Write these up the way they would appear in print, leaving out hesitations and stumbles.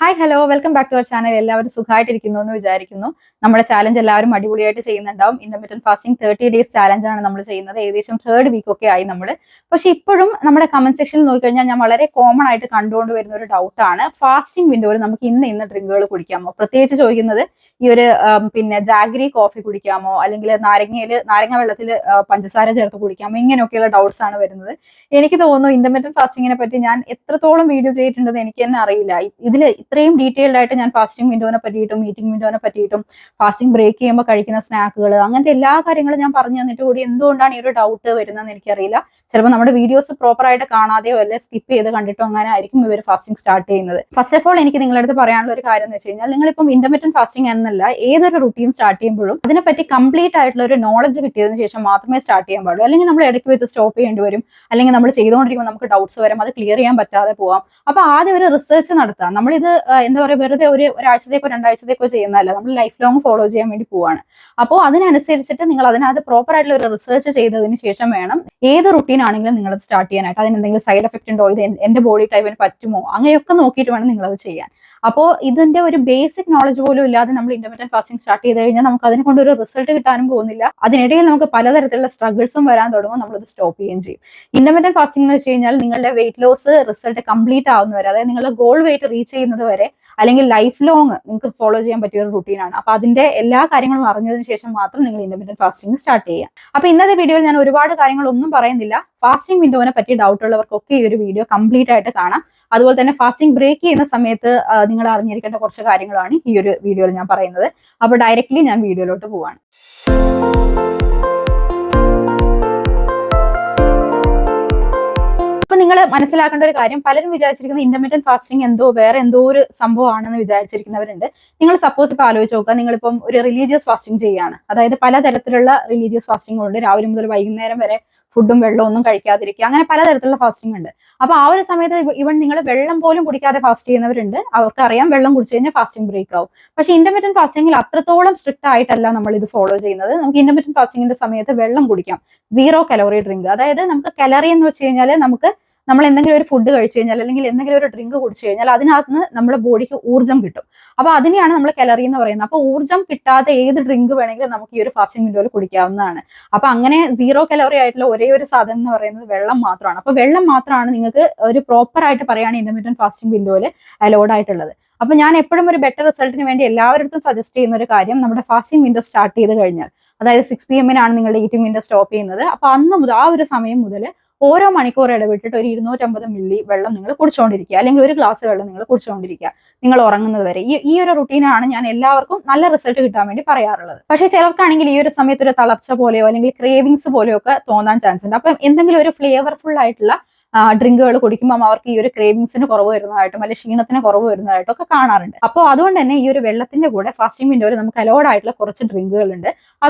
Hi hello welcome back to our channel. എല്ലാവരും സുഖമായിട്ടിരിക്കുന്നു എന്ന് വിചാരിക്കുന്നു. നമ്മുടെ ചാലഞ്ച് എല്ലാവരും അടിപൊളിയായിട്ട് ചെയ്യുന്നുണ്ടാവും. ഇന്റർമീഡിയറ്റ് ഫാസ്റ്റിംഗ് 30 ഡേയ്സ് ചാലഞ്ച് ആണ് നമ്മൾ ചെയ്യുന്നത്. ഏകദേശം 3rd വീക്ക് ഒക്കെ ആയി നമ്മൾ. പക്ഷെ ഇപ്പോഴും നമ്മുടെ കമന്റ് സെക്ഷനിൽ നോക്കിക്കഴിഞ്ഞാൽ ഞാൻ വളരെ കോമൺ ആയിട്ട് കണ്ടുകൊണ്ട് വരുന്ന ഒരു ഡൗട്ടാണ്, ഫാസ്റ്റിംഗ് വിൻഡോയിൽ നമുക്ക് ഇന്ന ഡ്രിങ്കുകൾ കുടിക്കാമോ? പ്രത്യേകിച്ച് ചോദിക്കുന്നത് ഈ ഒരു ജാഗ്രി കോഫി കുടിക്കാമോ, അല്ലെങ്കിൽ നാരങ്ങ വെള്ളത്തിൽ പഞ്ചസാര ചേർത്ത് കുടിക്കാമോ, ഇങ്ങനെയൊക്കെയുള്ള ഡൗട്ട്സ് ആണ് വരുന്നത്. എനിക്ക് തോന്നുന്നു ഇന്റർമീഡിയറ്റ് ഫാസ്റ്റിങ്ങിനെ പറ്റി ഞാൻ എത്രത്തോളം വീഡിയോ ചെയ്തിട്ടുണ്ടെന്ന് എനിക്ക് തന്നെ അറിയില്ല. ഇതിൽ ഇത്രയും ഡീറ്റെയിൽഡ് ആയിട്ട് ഞാൻ ഫാസ്റ്റിംഗ് വിൻഡോനെ പറ്റിയിട്ടും മീറ്റിംഗ് വിൻഡോനെ പറ്റിയിട്ടും ഫാസ്റ്റിംഗ് ബ്രേക്ക് ചെയ്യുമ്പോൾ കഴിക്കുന്ന സ്നാക്കുകൾ, അങ്ങനത്തെ എല്ലാ കാര്യങ്ങളും ഞാൻ പറഞ്ഞു തന്നിട്ട് കൂടി എന്തുകൊണ്ടാണ് ഈ ഒരു ഡൗട്ട് വരുന്നതെന്ന് എനിക്കറിയില്ല. ചിലപ്പോൾ നമ്മുടെ വീഡിയോസ് പ്രോപ്പർ ആയിട്ട് കാണാതെയോ അല്ലെ സ്കിപ്പ് ചെയ്ത് കണ്ടിട്ടോ അങ്ങനെ ആയിരിക്കും ഇവർ ഫാസ്റ്റിംഗ് സ്റ്റാർട്ട് ചെയ്യുന്നത്. ഫസ്റ്റ് ഓഫ് ഓൾ എനിക്ക് നിങ്ങളുടെ അടുത്ത് പറയാനുള്ള ഒരു കാര്യം എന്ന് വെച്ച് കഴിഞ്ഞാൽ, നിങ്ങളിപ്പം ഇന്റർമീഡിയറ്റ് ഫാസ്റ്റിംഗ് എന്നല്ല ഏതൊരു റുട്ടീൻ സ്റ്റാർട്ട് ചെയ്യുമ്പോഴും അതിനെപ്പറ്റി കംപ്ലീറ്റ് ആയിട്ടുള്ള ഒരു നോളജ് കിട്ടിയതിന് ശേഷം മാത്രമേ സ്റ്റാർട്ട് ചെയ്യാൻ പാടുള്ളൂ. അല്ലെങ്കിൽ നമ്മൾ ഇടയ്ക്ക് വെച്ച് സ്റ്റോപ്പ് ചെയ്യേണ്ടി വരും, അല്ലെങ്കിൽ നമ്മൾ ചെയ്തുകൊണ്ടിരിക്കുമ്പോൾ നമുക്ക് ഡൗട്ട്സ് വരും, അത് ക്ലിയർ ചെയ്യാൻ പറ്റാതെ പോവാം. അപ്പൊ ആദ്യം ഒരു റിസർച്ച് നടത്താം. നമ്മളിത് എന്താ പറയുക, വെറുതെ ഒരാഴ്ചത്തേക്കോ 2 ആഴ്ചത്തേക്കോ ചെയ്യുന്നതല്ല, നമ്മൾ ലൈഫ് ലോങ് ഫോളോ ചെയ്യാൻ വേണ്ടി പോവാണ്. അപ്പോൾ അതിനനുസരിച്ചിട്ട് നിങ്ങൾ അതിനകത്ത് പ്രോപ്പർ ആയിട്ടുള്ള ഒരു റിസർച്ച് ചെയ്തതിന് ശേഷം വേണം ഏത് റുട്ടീൻ ആണെങ്കിലും നിങ്ങൾ സ്റ്റാർട്ട് ചെയ്യാനായിട്ട്. അതിന് എന്തെങ്കിലും സൈഡ് എഫക്റ്റ് ഉണ്ടോ, ഇത് എന്റെ ബോഡി ടൈപ്പിന് പറ്റുമോ, അങ്ങനെയൊക്കെ നോക്കിയിട്ട് വേണം നിങ്ങൾ അത് ചെയ്യാൻ. അപ്പോൾ ഇതിന്റെ ഒരു ബേസിക് നോളജ് പോലും ഇല്ലാതെ നമ്മൾ ഇന്റർമീഡിയറ്റ് ഫാസ്റ്റിംഗ് സ്റ്റാർട്ട് ചെയ്ത് കഴിഞ്ഞാൽ നമുക്ക് അതിനെ കൊണ്ട് ഒരു റിസൾട്ട് കിട്ടാനും പോകുന്നില്ല. അതിനിടയിൽ നമുക്ക് പലതരത്തിലുള്ള സ്ട്രഗിൾസും വരാൻ തുടങ്ങും, നമ്മളത് സ്റ്റോപ്പ് ചെയ്യുകയും ചെയ്യും. ഇന്റർമീഡിയറ്റ് ഫാസ്റ്റിംഗ് എന്ന് വെച്ച് കഴിഞ്ഞാൽ നിങ്ങളുടെ വെയിറ്റ് ലോസ് റിസൾട്ട് കംപ്ലീറ്റ് ആവുന്നവരെ, അതായത് നിങ്ങളുടെ ഗോൾ വെയിറ്റ് റീച്ച് ചെയ്യുന്നത് വരെ, അല്ലെങ്കിൽ ലൈഫ് ലോങ് നിങ്ങൾക്ക് ഫോളോ ചെയ്യാൻ പറ്റിയ ഒരു റുട്ടീനാണ്. അപ്പൊ അതിന്റെ എല്ലാ കാര്യങ്ങളും അറിഞ്ഞതിന് ശേഷം മാത്രം നിങ്ങൾ ഇന്റർമീഡിയറ്റ് ഫാസ്റ്റിംഗ് സ്റ്റാർട്ട് ചെയ്യുക. അപ്പൊ ഇന്നത്തെ വീഡിയോയിൽ ഞാൻ ഒരുപാട് കാര്യങ്ങളൊന്നും പറയുന്നില്ല. ഫാസ്റ്റിംഗ് വിൻഡോനെ പറ്റി ഡൗട്ട് ഉള്ളവർക്കൊക്കെ ഈ ഒരു വീഡിയോ കംപ്ലീറ്റ് ആയിട്ട് കാണാം. അതുപോലെ തന്നെ ഫാസ്റ്റിംഗ് ബ്രേക്ക് ചെയ്യുന്ന സമയത്ത് നിങ്ങൾ അറിഞ്ഞിരിക്കേണ്ട കുറച്ച് കാര്യങ്ങളാണ് ഈ ഒരു വീഡിയോയിൽ ഞാൻ പറയുന്നത്. അപ്പൊ ഡയറക്റ്റ്ലി ഞാൻ വീഡിയോയിലോട്ട് പോവാണ്. അപ്പൊ നിങ്ങൾ മനസ്സിലാക്കേണ്ട ഒരു കാര്യം, പലരും വിചാരിച്ചിരിക്കുന്ന ഇന്റർമീഡിയറ്റ് ഫാസ്റ്റിംഗ് വേറെ എന്തോ ഒരു സംഭവമാണെന്ന് വിചാരിച്ചിരിക്കുന്നവരുണ്ട്. നിങ്ങൾ സപ്പോസ് ഇപ്പൊ ആലോചിച്ച് നോക്കുക, നിങ്ങളിപ്പം ഒരു റിലീജിയസ് ഫാസ്റ്റിംഗ് ചെയ്യാണ്. അതായത് പലതരത്തിലുള്ള റിലീജിയസ് ഫാസ്റ്റിംഗ് ഉണ്ട്. രാവിലെ മുതൽ വൈകുന്നേരം വരെ ഫുഡും വെള്ളവും ഒന്നും കഴിക്കാതിരിക്കുക, അങ്ങനെ പലതരത്തിലുള്ള ഫാസ്റ്റിംഗ് ഉണ്ട്. അപ്പൊ ആ ഒരു സമയത്ത് ഇവൻ നിങ്ങൾ വെള്ളം പോലും കുടിക്കാതെ ഫാസ്റ്റ് ചെയ്യുന്നവരുണ്ട്. അവർക്ക് അറിയാം വെള്ളം കുടിച്ചു കഴിഞ്ഞാൽ ഫാസ്റ്റിംഗ് ബ്രേക്ക് ആവും. പക്ഷെ ഇന്റർമീഡിയറ്റ് ഫാസ്റ്റിംഗിൽ അത്രത്തോളം സ്ട്രിക്റ്റ് ആയിട്ടല്ല നമ്മൾ ഇത് ഫോളോ ചെയ്യുന്നത്. നമുക്ക് ഇന്റർമീഡിയറ്റ് ഫാസ്റ്റിംഗിന്റെ സമയത്ത് വെള്ളം കുടിക്കാം, 0 കലോറി ഡ്രിങ്ക്. അതായത് നമുക്ക് കലോറി എന്ന് വെച്ച് കഴിഞ്ഞാൽ നമ്മൾ എന്തെങ്കിലും ഒരു ഫുഡ് കഴിച്ചു കഴിഞ്ഞാൽ അല്ലെങ്കിൽ എന്തെങ്കിലും ഒരു ഡ്രിങ്ക് കുടിച്ചു കഴിഞ്ഞാൽ അതിനകത്ത് നിന്ന് നമ്മുടെ ബോഡിക്ക് ഊർജ്ജം കിട്ടും. അപ്പൊ അതിനെയാണ് നമ്മൾ കലറി എന്ന് പറയുന്നത്. അപ്പൊ ഊർജ്ജം കിട്ടാതെ ഏത് ഡ്രിങ്ക് വേണമെങ്കിലും നമുക്ക് ഈ ഒരു ഫാസ്റ്റിംഗ് വിൻഡോയിൽ കുടിക്കാവുന്നതാണ്. അപ്പൊ അങ്ങനെ 0 കലോറി ആയിട്ടുള്ള ഒരേ ഒരു സാധനം എന്ന് പറയുന്നത് വെള്ളം മാത്രമാണ്. അപ്പൊ വെള്ളം മാത്രമാണ് നിങ്ങൾക്ക് ഒരു പ്രോപ്പർ ആയിട്ട് പറയുകയാണ് ഇന്റർമീഡിയറ്റ് ഫാസ്റ്റിംഗ് വിൻഡോയിൽ അലോഡ് ആയിട്ടുള്ളത്. അപ്പൊ ഞാൻ എപ്പോഴും ഒരു ബെറ്റർ റിസൾട്ടിന് വേണ്ടി എല്ലാവരുടെ സജസ്റ്റ് ചെയ്യുന്ന ഒരു കാര്യം, നമ്മുടെ ഫാസ്റ്റിംഗ് വിൻഡോ സ്റ്റാർട്ട് ചെയ്ത് കഴിഞ്ഞാൽ, അതായത് 6 PM നിങ്ങളുടെ ഈറ്റിംഗ് വിൻഡോ സ്റ്റോപ്പ് ചെയ്യുന്നത്. അപ്പൊ അന്ന് മുതൽ ആ ഒരു സമയം മുതൽ ഓരോ മണിക്കൂർ ഇടവിട്ടിട്ട് ഒരു 250 മില്ലി വെള്ളം നിങ്ങൾ കുടിച്ചുകൊണ്ടിരിക്കുക, അല്ലെങ്കിൽ ഒരു ഗ്ലാസ് വെള്ളം നിങ്ങൾ കുടിച്ചുകൊണ്ടിരിക്കുക നിങ്ങൾ ഉറങ്ങുന്നത് വരെ. ഈ ഒരു റുട്ടീനാണ് ഞാൻ എല്ലാവർക്കും നല്ല റിസൾട്ട് കിട്ടാൻ വേണ്ടി പറയാറുള്ളത്. പക്ഷേ ചിലർക്കാണെങ്കിൽ ഈ ഒരു സമയത്ത് ഒരു തളർച്ച പോലെയോ അല്ലെങ്കിൽ ക്രേവിങ്സ് പോലെയോ ഒക്കെ തോന്നാൻ ചാൻസ് ഉണ്ട്. അപ്പം എന്തെങ്കിലും ഒരു ഫ്ലേവർഫുൾ ആയിട്ടുള്ള ഡ്രിങ്കുകൾ കുടിക്കുമ്പോൾ അവർക്ക് ഈ ഒരു ക്രേവിങ്സിന് കുറവ് വരുന്നതായിട്ടും അല്ലെങ്കിൽ ക്ഷീണത്തിന് കുറവ് വരുന്നതായിട്ടും ഒക്കെ കാണാറുണ്ട്. അപ്പോൾ അതുകൊണ്ട് തന്നെ ഈ ഒരു വെള്ളത്തിന്റെ കൂടെ ഫാസ്റ്റിംഗ് വിൻഡോയിൽ നമുക്ക് അലോഡ് ആയിട്ടുള്ള കുറച്ച് ഡ്രിങ്കുകൾ ഉണ്ട്.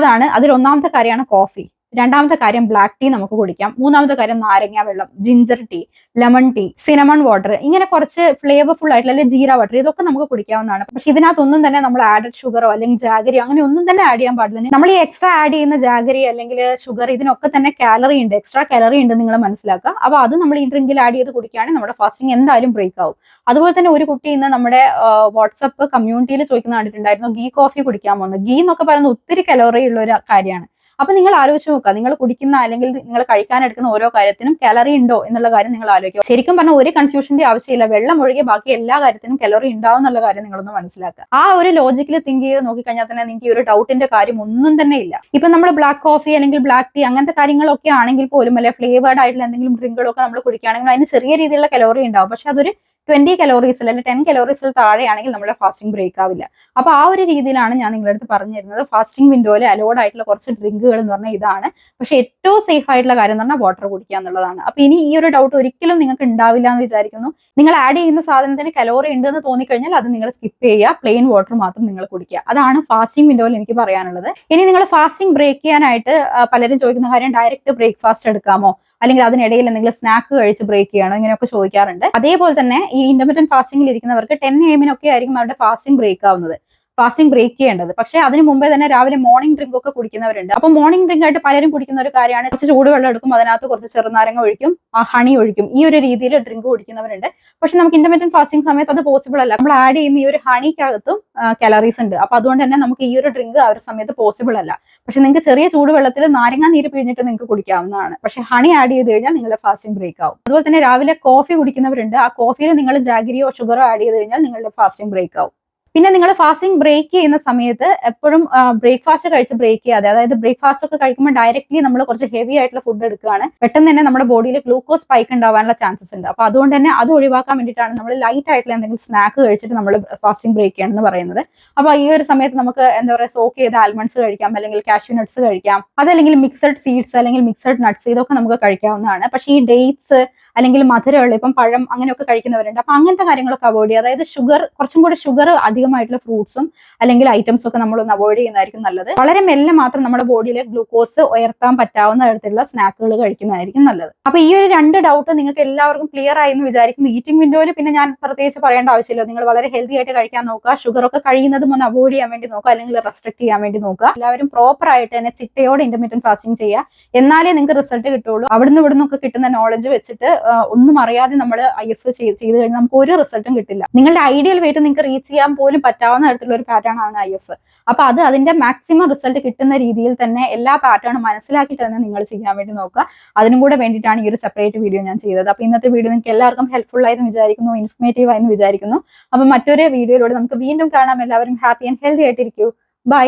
അതിൽ ഒന്നാമത്തെ കാര്യമാണ് കോഫി, രണ്ടാമത്തെ കാര്യം ബ്ലാക്ക് ടീ നമുക്ക് കുടിക്കാം, മൂന്നാമത്തെ കാര്യം നാരങ്ങ വെള്ളം, ginger tea, lemon tea, cinnamon water, ഇങ്ങനെ കുറച്ച് ഫ്ലേവർഫുൾ ആയിട്ടുള്ള അല്ലെങ്കിൽ ജീര വാട്ടർ, ഇതൊക്കെ നമുക്ക് കുടിക്കാവുന്നതാണ്. പക്ഷെ ഇതിനകത്തൊന്നും തന്നെ നമ്മൾ ആഡഡ് ഷുഗറോ അല്ലെങ്കിൽ ജാഗരി അങ്ങനെ ഒന്നും തന്നെ ആഡ് ചെയ്യാൻ പാടില്ല. നമ്മൾ ഈ എക്സ്ട്രാ ആഡ് ചെയ്യുന്ന ജാഗരി അല്ലെങ്കിൽ ഷുഗർ, ഇതിനൊക്കെ തന്നെ കാലറി ഉണ്ട്, എക്സ്ട്രാ കാലറി ഉണ്ട് നിങ്ങൾ മനസ്സിലാക്കുക. അപ്പൊ അത് നമ്മൾ ഈ ഡ്രിങ്കിൽ ആഡ് ചെയ്ത് കുടിക്കുകയാണെങ്കിൽ നമ്മുടെ ഫാസ്റ്റിംഗ് എന്തായാലും ബ്രേക്ക് ആവും. അതുപോലെ തന്നെ ഒരു കുട്ടി ഇന്ന് നമ്മുടെ വാട്സപ്പ് കമ്മ്യൂണിറ്റിയിൽ ചോദിക്കുന്ന കണ്ടിട്ടുണ്ടായിരുന്നു, ഗീ കോഫി കുടിക്കാമോ എന്ന്. ഗീ എന്നൊക്കെ പറയുന്നത് ഒത്തിരി കലോറി ഉള്ള ഒരു കാര്യമാണ്. അപ്പൊ നിങ്ങൾ ആലോചിച്ച് നോക്കുക, നിങ്ങൾ കുടിക്കുന്ന അല്ലെങ്കിൽ നിങ്ങൾ കഴിക്കാനെടുക്കുന്ന ഓരോ കാര്യത്തിനും കലോറി ഉണ്ടോ എന്നുള്ള കാര്യം നിങ്ങൾ ആലോചിക്കുക. ശരിക്കും പറഞ്ഞാൽ ഒരു കൺഫ്യൂഷന്റെ ആവശ്യമില്ല, വെള്ളം ഒഴികെ ബാക്കി എല്ലാ കാര്യത്തിനും കലോറി ഉണ്ടാവും എന്നുള്ള കാര്യം നിങ്ങളൊന്ന് മനസ്സിലാക്കുക. ആ ഒരു ലോജിക്കിൽ തിങ്ക് ചെയ്ത് നോക്കിക്കഴിഞ്ഞാൽ തന്നെ നിങ്ങൾക്ക് ഈ ഒരു ഡൗട്ടിന്റെ കാര്യം ഒന്നും തന്നെ ഇല്ല. ഇപ്പൊ നമ്മൾ ബ്ലാക്ക് കോഫി അല്ലെങ്കിൽ ബ്ലാക്ക് ടീ അങ്ങനത്തെ കാര്യങ്ങളൊക്കെ ആണെങ്കിൽ പോലും, അല്ലെ ഫ്ലേവേർഡ് ആയിട്ടുള്ള എന്തെങ്കിലും ഡ്രിങ്കുകളൊക്കെ നമ്മൾ കുടിക്കുകയാണെങ്കിൽ അതിന് ചെറിയ രീതിയിലുള്ള കലോറി ഉണ്ടാവും. പക്ഷെ അതൊരു 20 കലോറീസിൽ അല്ലെങ്കിൽ 10 കലോറീസിൽ താഴെയാണെങ്കിൽ നമ്മുടെ ഫാസ്റ്റിംഗ് ബ്രേക്ക് ആവില്ല. അപ്പൊ ആ ഒരു രീതിയിലാണ് ഞാൻ നിങ്ങളുടെ അടുത്ത് പറഞ്ഞിരുന്നത്. ഫാസ്റ്റിംഗ് വിൻഡോയിൽ അലോഡ് ആയിട്ടുള്ള കുറച്ച് ഡ്രിങ്കുകൾ എന്ന് പറഞ്ഞാൽ ഇതാണ്. പക്ഷെ ഏറ്റവും സേഫ് ആയിട്ടുള്ള കാര്യം എന്ന് പറഞ്ഞാൽ വാട്ടർ കുടിക്കുക എന്നുള്ളതാണ്. അപ്പൊ ഇനി ഈ ഒരു ഡൗട്ട് ഒരിക്കലും നിങ്ങൾക്ക് ഉണ്ടാവില്ല എന്ന് വിചാരിക്കുന്നു. നിങ്ങൾ ആഡ് ചെയ്യുന്ന സാധനത്തിന് കലോറി ഉണ്ടെന്ന് തോന്നിക്കഴിഞ്ഞാൽ അത് നിങ്ങൾ സ്കിപ്പ് ചെയ്യുക, പ്ലെയിൻ വാട്ടർ മാത്രം നിങ്ങൾ കുടിക്കുക. അതാണ് ഫാസ്റ്റിംഗ് വിൻഡോയിൽ എനിക്ക് പറയാനുള്ളത്. ഇനി നിങ്ങൾ ഫാസ്റ്റിംഗ് ബ്രേക്ക് ചെയ്യാനായിട്ട് പലരും ചോദിക്കുന്ന കാര്യം, ഡയറക്റ്റ് ബ്രേക്ക്ഫാസ്റ്റ് എടുക്കാമോ, അല്ലെങ്കിൽ അതിനിടയിൽ എന്തെങ്കിലും സ്നാക്ക് കഴിച്ച് ബ്രേക്ക് ചെയ്യണോ, ഇങ്ങനെയൊക്കെ ചോദിക്കാറുണ്ട്. അതേപോലെ തന്നെ ഈ ഇന്റർമീഡിയറ്റ് ഫാസ്റ്റിംഗിൽ ഇരിക്കുന്നവർക്ക് 10 AM ആയിരിക്കും അവരുടെ ഫാസ്റ്റിംഗ് ബ്രേക്ക് ആവുന്നത്. ഫാസ്റ്റിംഗ് ബ്രേക്ക് ചെയ്യേണ്ടത്. പക്ഷേ അതിന് മുമ്പേ തന്നെ രാവിലെ മോർണിംഗ് ഡ്രിങ്ക് ഒക്കെ കുടിക്കുന്നവരുണ്ട്. അപ്പോൾ മോർണിംഗ് ഡ്രിങ്ക് ആയിട്ട് പലരും കുടിക്കുന്ന ഒരു കാര്യമാണ് കുറച്ച് ചൂടുവെള്ളം എടുക്കും, അതിനകത്ത് കുറച്ച് ചെറുനാരങ്ങ ഒഴിക്കും, ഹണി ഒഴിക്കും, ഈ ഒരു രീതിയിൽ ഡ്രിങ്ക് കുടിക്കുന്നവരുണ്ട്. പക്ഷെ നമുക്ക് ഇന്റർമീഡിയറ്റ് ഫാസ്റ്റിംഗ് സമയത്ത് അത് പോസിബിൾ അല്ല. നമ്മൾ ആഡ് ചെയ്യുന്ന ഈ ഒരു ഹണിക്കകത്തും കലോറീസ് ഉണ്ട്. അപ്പൊ അതുകൊണ്ട് തന്നെ നമുക്ക് ഈ ഒരു ഡ്രിങ്ക് ആ ഒരു സമയത്ത് പോസിബിൾ അല്ല. പക്ഷെ നിങ്ങൾക്ക് ചെറിയ ചൂടുവെള്ളത്തിൽ നാരങ്ങ നീര് പിഴിഞ്ഞിട്ട് നിങ്ങൾക്ക് കുടിക്കാവുന്നതാണ്. പക്ഷെ ഹണി ആഡ് ചെയ്ത് കഴിഞ്ഞാൽ നിങ്ങളുടെ ഫാസ്റ്റിംഗ് ബ്രേക്ക് ആവും. അതുപോലെ തന്നെ രാവിലെ കോഫി കുടിക്കുന്നവരുണ്ട്. ആ കോഫിയിൽ നിങ്ങൾ ജാഗരിയോ ഷുഗറോ ആഡ് ചെയ്ത് കഴിഞ്ഞാൽ നിങ്ങളുടെ ഫാസ്റ്റിംഗ് ബ്രേക്ക് ആവും. പിന്നെ നിങ്ങൾ ഫാസ്റ്റിംഗ് ബ്രേക്ക് ചെയ്യുന്ന സമയത്ത് എപ്പോഴും ബ്രേക്ക്ഫാസ്റ്റ് കഴിച്ച് ബ്രേക്ക് ചെയ്യാതെ, അതായത് ബ്രേക്ക്ഫാസ്റ്റ് ഒക്കെ കഴിക്കുമ്പോൾ ഡയറക്റ്റ്ലി നമ്മൾ കുറച്ച് ഹെവി ആയിട്ടുള്ള ഫുഡ് എടുക്കുകയാണ്, പെട്ടെന്ന് തന്നെ നമ്മുടെ ബോഡിയിൽ ഗ്ലൂക്കോസ് സ്പൈക്ക് ഉണ്ടാവാനുള്ള ചാൻസസ് ഉണ്ട്. അപ്പൊ അതുകൊണ്ട് തന്നെ അത് ഒഴിവാക്കാൻ വേണ്ടിയിട്ടാണ് നമ്മൾ ലൈറ്റ് ആയിട്ടുള്ള എന്തെങ്കിലും സ്നാക്ക് കഴിച്ചിട്ട് നമ്മൾ ഫാസ്റ്റിംഗ് ബ്രേക്ക് ചെയ്യണമെന്ന് പറയുന്നത്. അപ്പൊ ഈ ഒരു സമയത്ത് നമുക്ക് എന്താ പറയുക, സോക്ക് ചെയ്ത ആൽമണ്ട്സ് കഴിക്കാം, അല്ലെങ്കിൽ കാഷ്യൂ നട്ട്സ് കഴിക്കാം, അതല്ലെങ്കിൽ മിക്സഡ് സീഡ്സ് അല്ലെങ്കിൽ മിക്സഡ് നട്ട്സ്, ഇതൊക്കെ നമുക്ക് കഴിക്കാവുന്നതാണ്. പക്ഷേ ഈ ഡേറ്റ്സ് അല്ലെങ്കിൽ മധുരമുള്ള ഇപ്പം പഴം അങ്ങനെയൊക്കെ കഴിക്കുന്നവരുണ്ട്. അപ്പൊ അങ്ങനത്തെ കാര്യങ്ങളൊക്കെ അവോയ്ഡ് ചെയ്യുക. അതായത് കുറച്ചും കൂടി ഷുഗർ അധികമായിട്ടുള്ള ഫ്രൂട്ട്സും അല്ലെങ്കിൽ ഐറ്റംസും ഒക്കെ നമ്മളൊന്ന് അവോയ്ഡ് ചെയ്യുന്നതായിരിക്കും നല്ലത്. വളരെ മെല്ലെ മാത്രം നമ്മുടെ ബോഡിയിലെ ഗ്ലൂക്കോസ് ഉയർത്താൻ പറ്റാവുന്ന തരത്തിലുള്ള സ്നാക്കുകൾ കഴിക്കുന്നതായിരിക്കും നല്ലത്. അപ്പൊ ഈ ഒരു 2 ഡൗട്ട് നിങ്ങൾക്ക് എല്ലാവർക്കും ക്ലിയർ ആയി എന്ന് വിചാരിക്കുന്നു. ഈറ്റിംഗ് വിൻഡോയിൽ പിന്നെ ഞാൻ പ്രത്യേകിച്ച് പറയേണ്ട ആവശ്യമില്ല. നിങ്ങൾ വളരെ ഹെൽത്തി ആയിട്ട് കഴിക്കാൻ നോക്കുക, ഷുഗർ ഒക്കെ കഴിയുന്നതും ഒന്ന് അവോയ്ഡ് ചെയ്യാൻ വേണ്ടി നോക്കുക, അല്ലെങ്കിൽ റെസ്ട്രിക്ട് ചെയ്യാൻ വേണ്ടി നോക്കുക. എല്ലാവരും പ്രോപ്പർ ആയിട്ട് തന്നെ ചിട്ടയോടെ ഇന്റർമീഡിയറ്റ് ഫാസ്റ്റിംഗ് ചെയ്യുക, എന്നാലേ നിങ്ങൾക്ക് റിസൾട്ട് കിട്ടുള്ളൂ. അവിടുന്ന് ഇവിടുന്നൊക്കെ കിട്ടുന്ന നോളജ് വെച്ചിട്ട് ഒന്നും അറിയാതെ നമ്മൾ IF ചെയ്ത് കഴിഞ്ഞാൽ നമുക്ക് ഒരു റിസൾട്ടും കിട്ടില്ല. നിങ്ങളുടെ ഐഡിയൽ വെയിറ്റ് നിങ്ങൾക്ക് റീച്ച് ചെയ്യാൻ പോലും പറ്റാവുന്ന തരത്തിലുള്ള ഒരു പാറ്റേൺ ആണ് IF. അപ്പൊ അതിന്റെ മാക്സിമം റിസൾട്ട് കിട്ടുന്ന രീതിയിൽ തന്നെ എല്ലാ പാറ്റേണും മനസ്സിലാക്കിയിട്ട് തന്നെ നിങ്ങൾ ചെയ്യാൻ വേണ്ടി നോക്കുക. അതിനും കൂടെ വേണ്ടിയിട്ടാണ് ഈ ഒരു സെപ്പറേറ്റ് വീഡിയോ ഞാൻ ചെയ്തത്. അപ്പൊ ഇന്നത്തെ വീഡിയോ നിങ്ങൾക്ക് എല്ലാവർക്കും ഹെൽപ്ഫുൾ ആയെന്ന് വിചാരിക്കുന്നു, ഇൻഫർമേറ്റീവ് ആയെന്ന് വിചാരിക്കുന്നു. അപ്പൊ മറ്റൊരു വീഡിയോയിലൂടെ നമുക്ക് വീണ്ടും കാണാം. എല്ലാവരും ഹാപ്പി ആൻഡ് ഹെൽത്തി ആയിട്ടിരിക്കൂ. ബൈ.